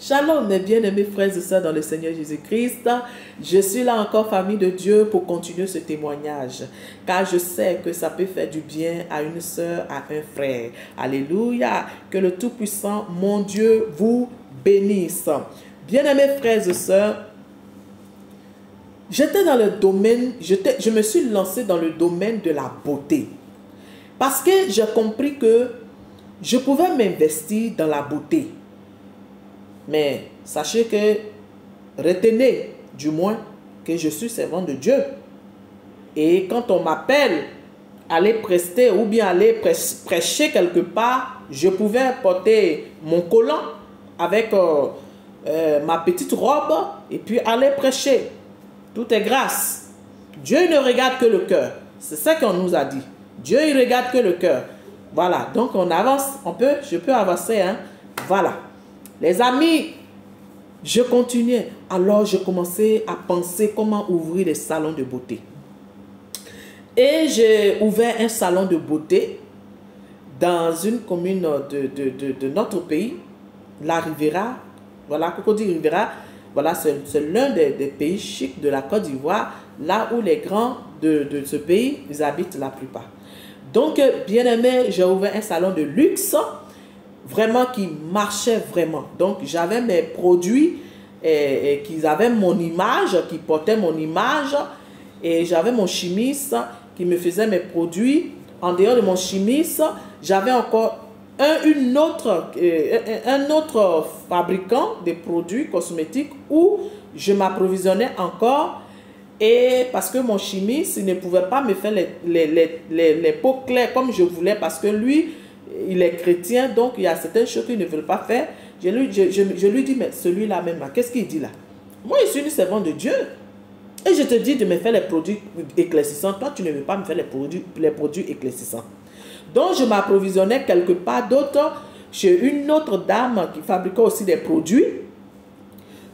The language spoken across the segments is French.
Shalom, mes bien-aimés frères et sœurs dans le Seigneur Jésus-Christ. Je suis là encore, famille de Dieu, pour continuer ce témoignage. Car je sais que ça peut faire du bien à une sœur, à un frère. Alléluia. Que le Tout-Puissant, mon Dieu, vous bénisse. Bien-aimés frères et sœurs, j'étais dans le domaine, je me suis lancé dans le domaine de la beauté. Parce que j'ai compris que je pouvais m'investir dans la beauté. Mais sachez que, retenez du moins que je suis servant de Dieu. Et quand on m'appelle à aller prester ou bien aller prêcher quelque part, je pouvais porter mon collant avec ma petite robe et puis aller prêcher. Tout est grâce. Dieu ne regarde que le cœur. C'est ça qu'on nous a dit. Dieu il regarde que le cœur. Voilà, donc on avance, je peux avancer. Hein? Voilà. Les amis, je continuais. Alors, je commençais à penser comment ouvrir des salons de beauté. Et j'ai ouvert un salon de beauté dans une commune de notre pays, la Riviera. Voilà, Cocody Riviera. Voilà, c'est l'un des pays chics de la Côte d'Ivoire, là où les grands de ce pays, ils habitent la plupart. Donc, bien aimé, j'ai ouvert un salon de luxe, vraiment qui marchait vraiment. Donc, j'avais mes produits et qui avaient mon image, qui portaient mon image. Et j'avais mon chimiste qui me faisait mes produits. En dehors de mon chimiste, j'avais encore un autre fabricant de produits cosmétiques où je m'approvisionnais encore. Et parce que mon chimiste il ne pouvait pas me faire les peaux claires comme je voulais, parce que lui, il est chrétien, donc il y a certaines choses qu'il ne veut pas faire. Je lui dis, mais celui-là même, qu'est-ce qu'il dit là? Moi, je suis une servante de Dieu. Et je te dis de me faire les produits éclaircissants. Toi, tu ne veux pas me faire les produits éclaircissants. Donc, je m'approvisionnais quelque part d'autre chez une autre dame qui fabriquait aussi des produits.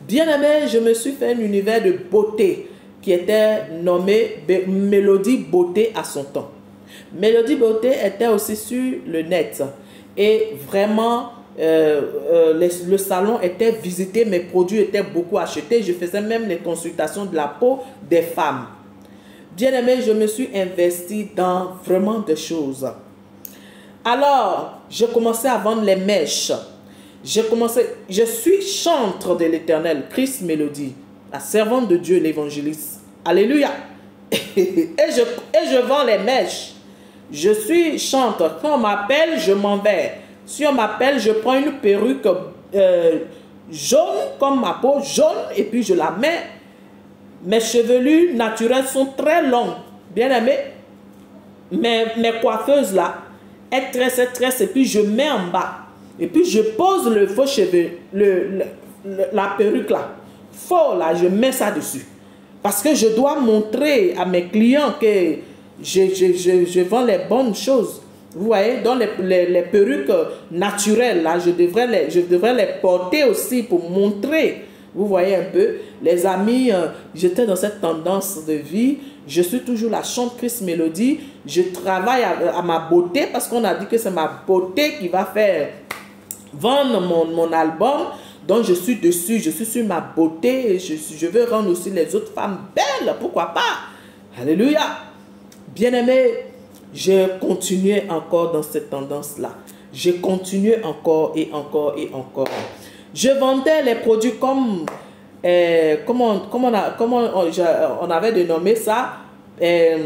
Bien aimé, je me suis fait un univers de beauté qui était nommé Mélodie Beauté à son temps. Mélodie Beauté était aussi sur le net. Et vraiment, le salon était visité, mes produits étaient beaucoup achetés. Je faisais même les consultations de la peau des femmes. Bien aimé, je me suis investi dans vraiment des choses. Alors, je commençais à vendre les mèches. Je suis chantre de l'Éternel, Christ Mélodie, la servante de Dieu, l'évangéliste. Alléluia. Et je vends les mèches. Je suis chantre. Quand on m'appelle, je m'en vais. Si on m'appelle, je prends une perruque jaune, comme ma peau, jaune, et puis je la mets. Mes chevelures naturelles sont très longues. Bien aimé. Mes coiffeuses là, elles tressent, et puis je mets en bas. Et puis je pose le faux cheveu, la perruque là. Faux là, je mets ça dessus. Parce que je dois montrer à mes clients que je vends les bonnes choses. Vous voyez, dans les perruques naturelles, là, je devrais les porter aussi pour montrer. Vous voyez un peu, les amis, j'étais dans cette tendance de vie. Je suis toujours la chanteuse Mélodie. Je travaille à ma beauté parce qu'on a dit que c'est ma beauté qui va faire vendre mon album. Donc, je suis dessus, je suis sur ma beauté et je veux rendre aussi les autres femmes belles. Pourquoi pas? Alléluia. Bien-aimé, j'ai continué encore dans cette tendance-là. J'ai continué encore et encore et encore. Je vendais les produits comme, on avait dénommé ça, thé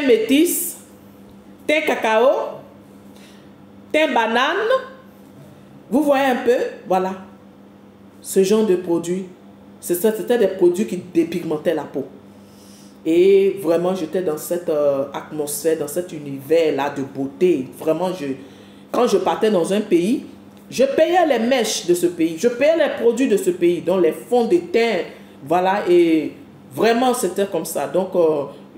métis, thé cacao, thé banane. Vous voyez un peu, voilà, ce genre de produits, c'était des produits qui dépigmentaient la peau. Et vraiment, j'étais dans cette atmosphère, dans cet univers-là de beauté. Vraiment, quand je partais dans un pays, je payais les mèches de ce pays, je payais les produits de ce pays, dont les fonds de teint, voilà, et vraiment, c'était comme ça. Donc,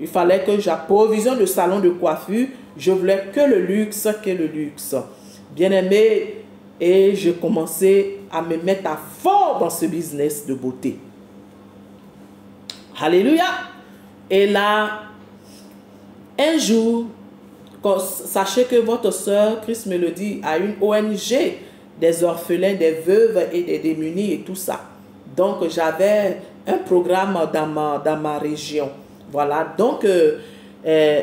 il fallait que j'approvisionne le salon de coiffure. Je voulais que le luxe, Bien aimé. Et je commençais à me mettre à fond dans ce business de beauté. Alléluia. Et là, un jour, sachez que votre soeur Christ Mélodie a une ONG des orphelins, des veuves et des démunis et tout ça. Donc, j'avais un programme dans ma région. Voilà, donc j'ai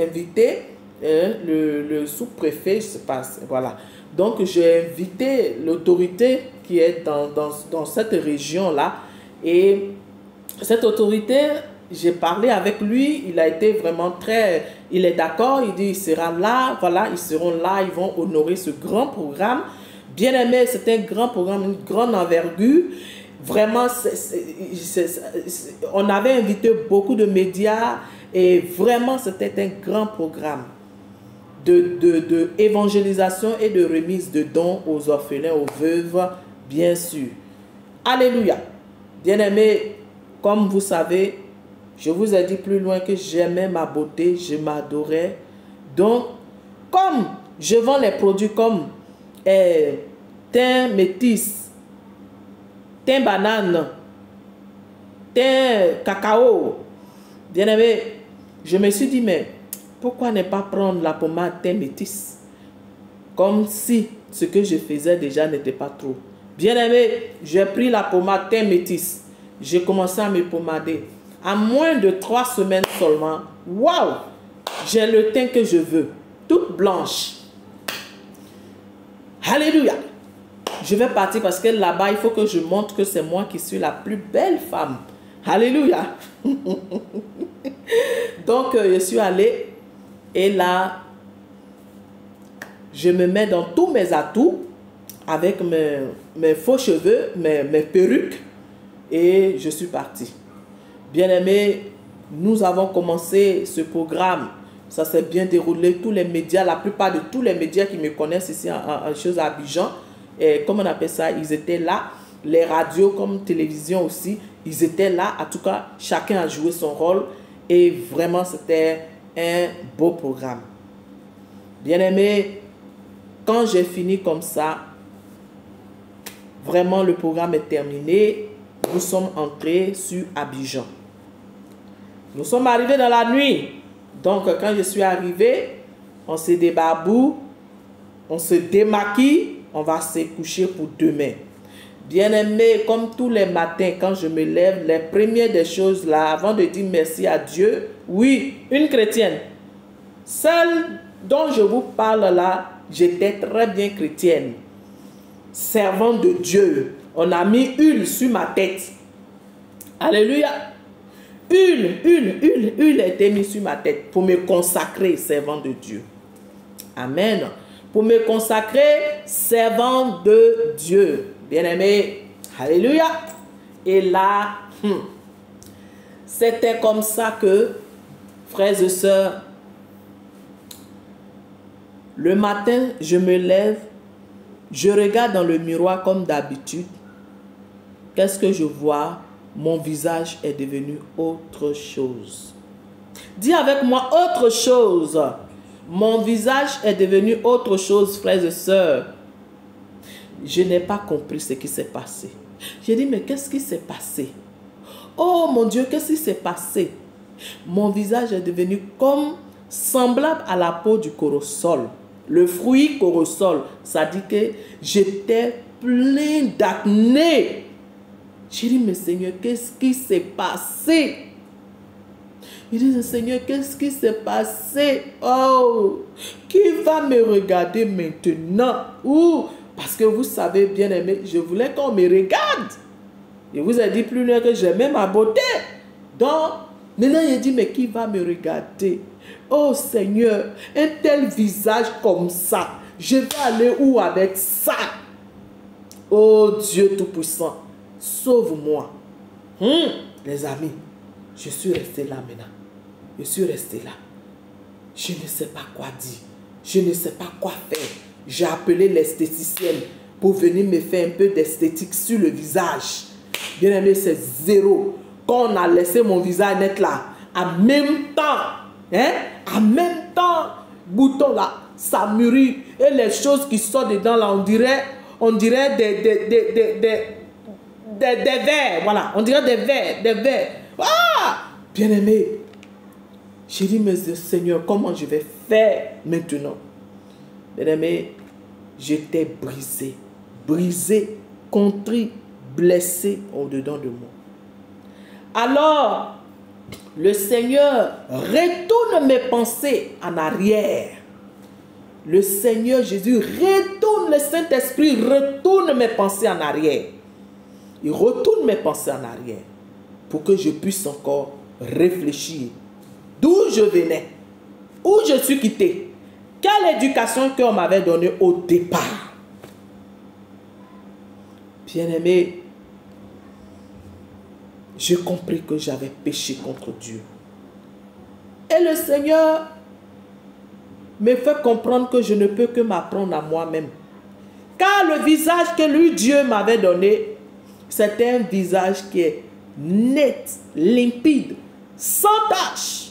invité le sous-préfet, je ne sais pas, voilà. Donc, j'ai invité l'autorité qui est dans cette région-là. Et cette autorité, j'ai parlé avec lui, il a été vraiment très... Il est d'accord, il dit, il sera là, voilà, ils seront là, ils vont honorer ce grand programme. Bien aimé, c'est un grand programme, une grande envergure. Vraiment, on avait invité beaucoup de médias et vraiment, c'était un grand programme de évangélisation et de remise de dons aux orphelins, aux veuves, bien sûr. Alléluia. Bien-aimés, comme vous savez, je vous ai dit plus loin que j'aimais ma beauté, je m'adorais. Donc, comme je vends les produits comme thym métis, thym banane, thym cacao, bien-aimé, je me suis dit, mais pourquoi ne pas prendre la pommade thym métis? Comme si ce que je faisais déjà n'était pas trop. Bien-aimé, j'ai pris la pommade thym métis. J'ai commencé à me pommader. En moins de 3 semaines seulement, waouh, j'ai le teint que je veux, toute blanche. Alléluia. Je vais partir parce que là-bas, il faut que je montre que c'est moi qui suis la plus belle femme. Alléluia. Donc, je suis allée et là, je me mets dans tous mes atouts avec mes faux cheveux, mes perruques et je suis partie. Bien-aimés, nous avons commencé ce programme. Ça s'est bien déroulé. Tous les médias, la plupart de tous les médias qui me connaissent ici en chose à Abidjan, et comment on appelle ça, ils étaient là. Les radios comme télévision aussi, ils étaient là. En tout cas, chacun a joué son rôle. Et vraiment, c'était un beau programme. Bien-aimés, quand j'ai fini comme ça, vraiment le programme est terminé. Nous sommes entrés sur Abidjan. Nous sommes arrivés dans la nuit. Donc, quand je suis arrivé, on se débarboue, on se démaquille, on va se coucher pour demain. Bien-aimé, comme tous les matins, quand je me lève, les premières des choses là, avant de dire merci à Dieu, oui, une chrétienne. Celle dont je vous parle là, j'étais très bien chrétienne. Servante de Dieu. On a mis huile sur ma tête. Alléluia. Huile a été mise sur ma tête pour me consacrer servant de Dieu. Amen. Pour me consacrer servant de Dieu. Bien-aimé. Alléluia. Et là, c'était comme ça que, frères et sœurs, le matin, je me lève, je regarde dans le miroir comme d'habitude. Qu'est-ce que je vois? Mon visage est devenu autre chose. Dis avec moi autre chose. Mon visage est devenu autre chose, frères et sœurs. Je n'ai pas compris ce qui s'est passé. J'ai dit, mais qu'est-ce qui s'est passé? Oh mon Dieu, qu'est-ce qui s'est passé? Mon visage est devenu comme semblable à la peau du corosol. Le fruit corosol, ça dit que j'étais plein d'acné. J'ai dit, mais Seigneur, qu'est-ce qui s'est passé? Il dit, Seigneur, qu'est-ce qui s'est passé? Oh, qui va me regarder maintenant? Ouh, parce que vous savez, bien aimé, je voulais qu'on me regarde. Je vous ai dit plus loin que j'aimais ma beauté. Donc, maintenant, il dit, mais qui va me regarder? Oh Seigneur, un tel visage comme ça, je vais aller où avec ça? Oh Dieu Tout-Puissant, sauve-moi. Les amis, je suis resté là maintenant. Je suis resté là. Je ne sais pas quoi dire. Je ne sais pas quoi faire. J'ai appelé l'esthéticienne pour venir me faire un peu d'esthétique sur le visage. Bien aimé, c'est zéro. Quand on a laissé mon visage net là, en même temps, bouton là, ça mûrit. Et les choses qui sortent dedans là, on dirait des vers. Voilà, on dirait des vers. Ah! Bien aimé, j'ai dit, mais Seigneur, comment je vais faire maintenant? Bien aimé, j'étais brisé, brisé, contrit, blessé au-dedans de moi. Alors, le Seigneur retourne mes pensées en arrière. Le Seigneur Jésus retourne, le Saint-Esprit retourne mes pensées en arrière. Il retourne mes pensées en arrière pour que je puisse encore réfléchir d'où je venais, où je suis quitté, quelle éducation qu'on m'avait donnée au départ. Bien-aimé, j'ai compris que j'avais péché contre Dieu. Et le Seigneur me fait comprendre que je ne peux que m'apprendre à moi-même. Car le visage que lui, Dieu m'avait donné, c'était un visage qui est net, limpide, sans tache.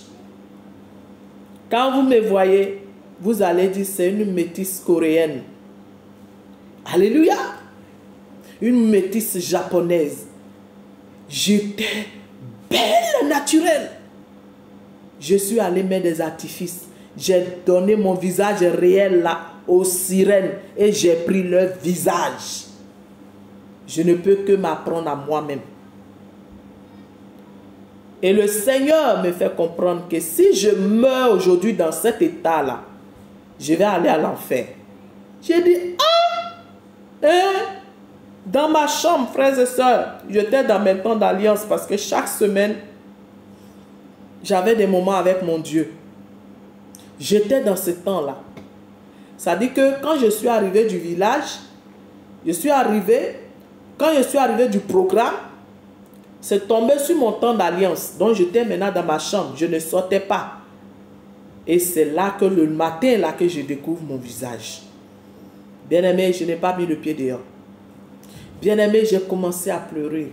Quand vous me voyez, vous allez dire c'est une métisse coréenne. Alléluia! Une métisse japonaise. J'étais belle, naturelle. Je suis allé mettre des artifices. J'ai donné mon visage réel là aux sirènes et j'ai pris leur visage. Je ne peux que m'apprendre à moi-même. Et le Seigneur me fait comprendre que si je meurs aujourd'hui dans cet état-là, je vais aller à l'enfer. J'ai dit, dans ma chambre, frères et sœurs, j'étais dans mes temps d'alliance parce que chaque semaine, j'avais des moments avec mon Dieu. J'étais dans ce temps-là. Ça dit que quand je suis arrivé du village, quand je suis arrivé du programme, c'est tombé sur mon temps d'alliance. Donc j'étais maintenant dans ma chambre, je ne sortais pas. Et c'est là que le matin, là que je découvre mon visage. Bien-aimé, je n'ai pas mis le pied dehors. Bien-aimé, j'ai commencé à pleurer.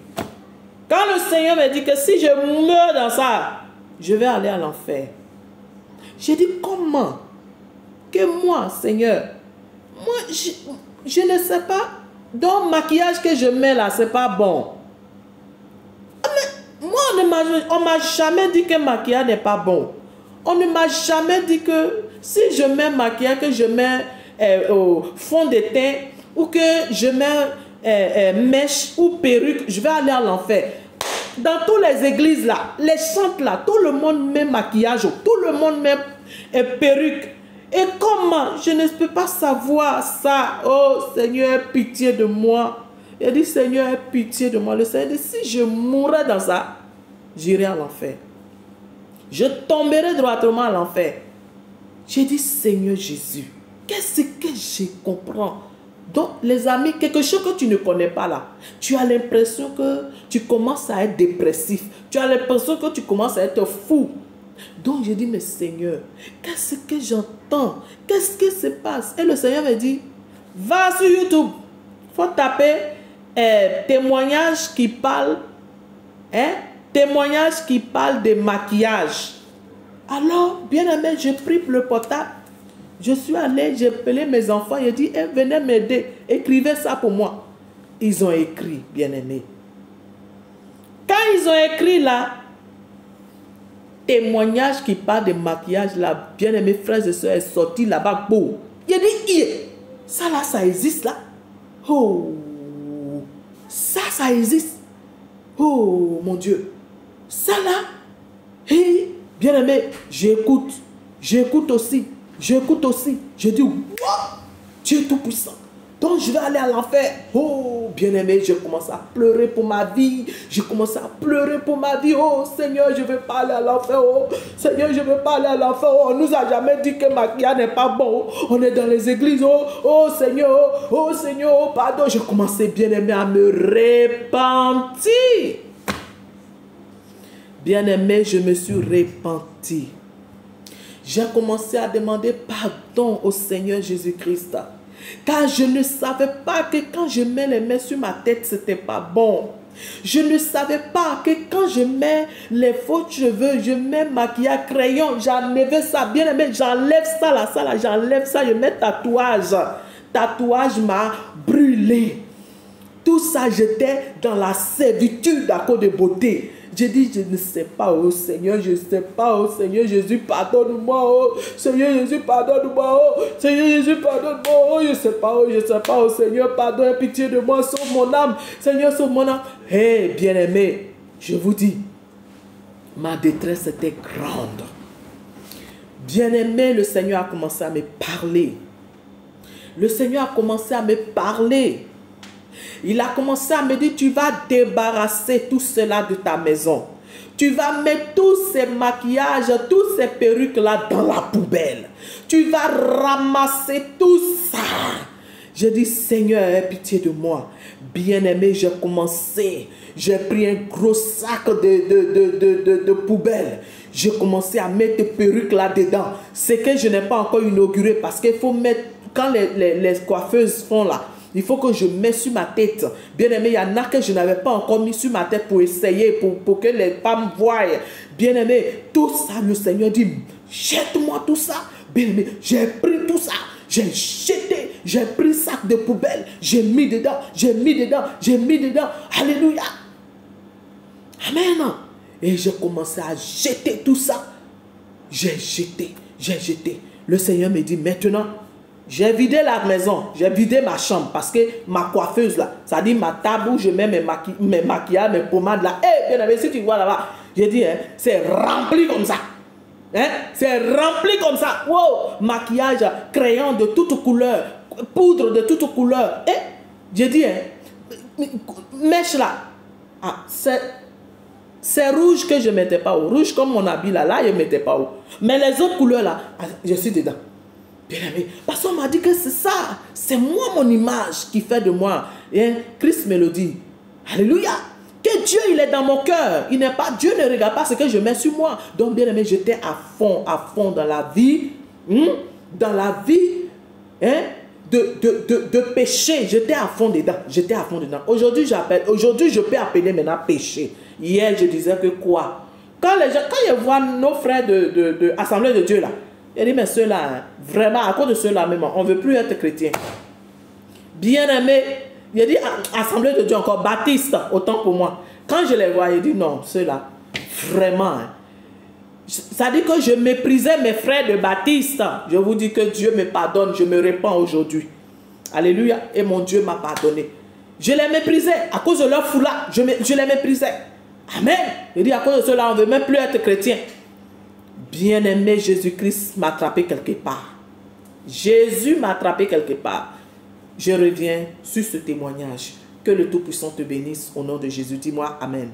Quand le Seigneur me dit que si je meurs dans ça, je vais aller à l'enfer. J'ai dit, comment? Que moi, Seigneur, moi, je ne sais pas. Donc, le maquillage que je mets là, c'est pas bon. Mais moi, on ne m'a jamais dit que le maquillage n'est pas bon. On ne m'a jamais dit que si je mets maquillage, que je mets au fond de teint ou que je mets mèche ou perruque, je vais aller à l'enfer. Dans toutes les églises là, les chantes là, tout le monde met maquillage, tout le monde met perruque. Et comment? Je ne peux pas savoir ça. Oh Seigneur, pitié de moi. Il dit, Seigneur, pitié de moi. Le Seigneur dit, si je mourrais dans ça, j'irai à l'enfer. Je tomberai droitement à l'enfer. J'ai dit, Seigneur Jésus, qu'est-ce que je comprends? Donc, les amis, quelque chose que tu ne connais pas là, tu as l'impression que tu commences à être dépressif. Tu as l'impression que tu commences à être fou. Donc, j'ai dit, mais Seigneur, qu'est-ce que j'entends? Qu'est-ce qui se passe? Et le Seigneur me dit, va sur YouTube. Il faut taper témoignages qui parlent, témoignages qui parlent de maquillage. Alors, bien aimé, j'ai pris le portable. Je suis allé, j'ai appelé mes enfants, j'ai dit, venez m'aider, écrivez ça pour moi. Ils ont écrit, bien aimé. Quand ils ont écrit là, témoignage qui parle de maquillage là, bien aimé, frères et sœurs, est sorti là-bas, beau. J'ai dit, ça là, ça existe là. Oh, ça existe. Oh, mon Dieu. Ça là, hey, bien aimé, j'écoute aussi. Je dis, wow, Dieu tout-puissant. Donc je vais aller à l'enfer. Oh, bien-aimé, je commence à pleurer pour ma vie. Oh, Seigneur, je ne veux pas aller à l'enfer. Oh, Seigneur, je ne veux pas aller à l'enfer. Oh, on ne nous a jamais dit que maquillage n'est pas bon. On est dans les églises. Oh, Seigneur, oh, pardon. Je commençais, bien-aimé, à me repentir. Bien-aimé, je me suis repenti. J'ai commencé à demander pardon au Seigneur Jésus-Christ. Car je ne savais pas que quand je mets les mains sur ma tête, ce n'était pas bon. Je ne savais pas que quand je mets les faux cheveux, je mets maquillage, crayon, j'enlève ça, bien aimé, j'enlève ça là, j'enlève ça, je mets tatouage. Tatouage m'a brûlé. Tout tout ça, j'étais dans la servitude à cause de beauté. J'ai dit, je ne sais pas, oh Seigneur, je ne sais pas, oh Seigneur Jésus, pardonne-moi, oh Seigneur Jésus, pardonne-moi, oh Seigneur Jésus, pardonne-moi, oh je ne sais pas, oh Seigneur, pardonne, pitié de moi, sauve mon âme, Seigneur, sauve mon âme. Hé, bien-aimé, je vous dis, ma détresse était grande. Bien-aimé, le Seigneur a commencé à me parler. Le Seigneur a commencé à me parler. Il a commencé à me dire, tu vas débarrasser tout cela de ta maison. Tu vas mettre tous ces maquillages, tous ces perruques-là dans la poubelle. Tu vas ramasser tout ça. J'ai dit, Seigneur, aie pitié de moi. Bien-aimé, j'ai commencé. J'ai pris un gros sac de poubelle. J'ai commencé à mettre des perruques là-dedans. C'est que je n'ai pas encore inauguré parce qu'il faut mettre, quand les coiffeuses font là, il faut que je mette sur ma tête. Bien-aimé, il y en a que je n'avais pas encore mis sur ma tête pour essayer, pour que les femmes voient. Bien-aimé, tout ça, le Seigneur dit, jette-moi tout ça. Bien-aimé, j'ai pris tout ça. J'ai jeté, j'ai pris sac de poubelle. J'ai mis dedans, j'ai mis dedans, j'ai mis dedans. Alléluia. Amen. Et j'ai commencé à jeter tout ça. J'ai jeté, j'ai jeté. Le Seigneur me dit, maintenant, j'ai vidé la maison, j'ai vidé ma chambre parce que ma coiffeuse là, ça dit ma table où je mets mes maquillages, mes pommades là. Eh, bien aimé, si tu vois là-bas, j'ai dit, hein, c'est rempli comme ça. Hein? C'est rempli comme ça. Wow! Maquillage, crayon de toutes couleurs, poudre de toutes couleurs. Eh, j'ai dit, hein, mèche là. Ah, c'est rouge que je ne mettais pas haut. Rouge comme mon habit là, je ne mettais pas haut. Mais les autres couleurs là, je suis dedans. Bien aimé, parce qu'on m'a dit que c'est ça. C'est moi, mon image qui fait de moi. Hein? Christ me le dit. Alléluia. Que Dieu, il est dans mon cœur. Il n'est pas, Dieu ne regarde pas ce que je mets sur moi. Donc, bien aimé, j'étais à fond dans la vie. Dans la vie de péché. J'étais à fond dedans. J'étais à fond dedans. Aujourd'hui, je peux appeler maintenant péché. Hier, je disais que quoi? Quand je vois nos frères de Assemblée de Dieu là, il dit, mais ceux-là, hein, vraiment, à cause de ceux-là même, on ne veut plus être chrétien. Bien aimé, il a dit, Assemblée de Dieu encore, Baptiste, autant pour moi. Quand je les vois, il dit, non, ceux-là, vraiment. Hein. Ça dit que je méprisais mes frères de Baptiste. Je vous dis que Dieu me pardonne, je me répands aujourd'hui. Alléluia, et mon Dieu m'a pardonné. Je les méprisais à cause de leur foulard, je les méprisais. Amen. Il dit, à cause de cela, on ne veut même plus être chrétien. Bien-aimé, Jésus-Christ m'a attrapé quelque part. Jésus m'a attrapé quelque part. Je reviens sur ce témoignage. Que le Tout-Puissant te bénisse au nom de Jésus. Dis-moi Amen.